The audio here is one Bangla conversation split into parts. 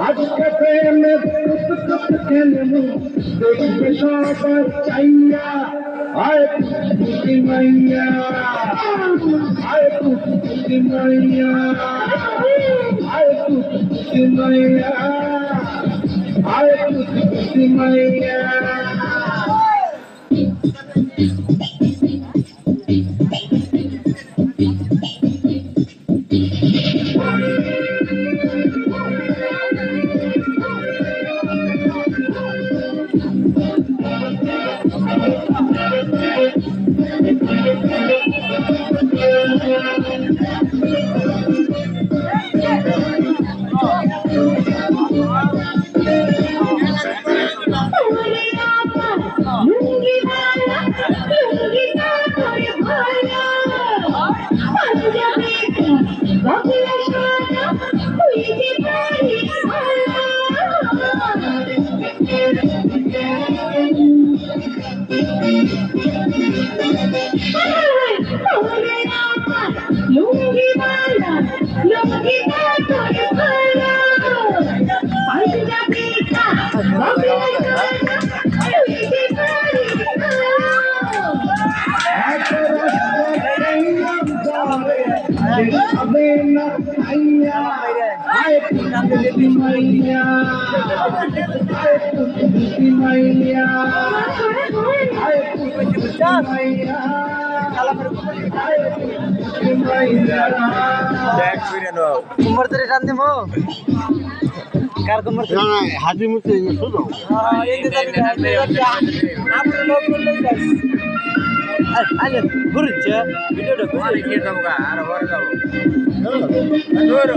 আজকে প্রেমের খেলবো দেখবে সবাই চাইয়া আয় পুতি মাইয়া আয় পুতি মাইয়া আয় পুতি মাইয়া আয় পুতি মাইয়া कुमार तेरे टान दे मो कार कुमार ना हाथी मुझसे ये सुनो हां ये दे आप लोग बोल ले अरे गुरुच वीडियो रे गुरुच के जाऊंगा अरे और जाओ दूर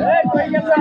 ए कोई कैसा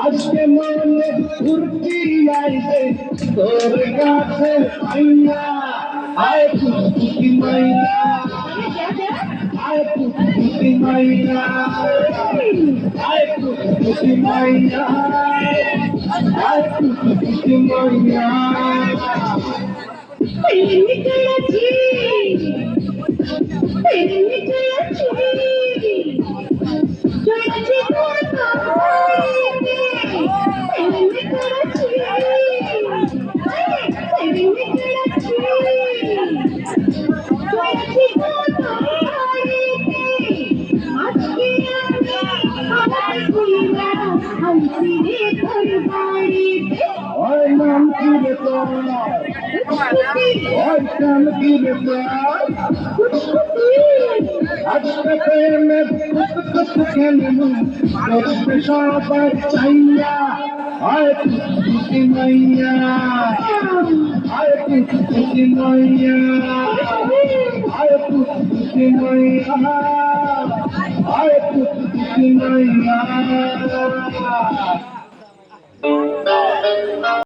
আজকে মনে ঘুরতি আইছে তোর কাছে আইয়া আয় পুতি মাইয়া আয় পুতি মাইয়া আয় পুতি মাইয়া আয় পুতি মাইয়া আজকে প্রেমের খেলবো দেখবে সবাই চাইয়া আয় পুতি মাইয়া আয় পুতি মাইয়া আয় পুতি মাইয়া আয় পুতি মাইয়া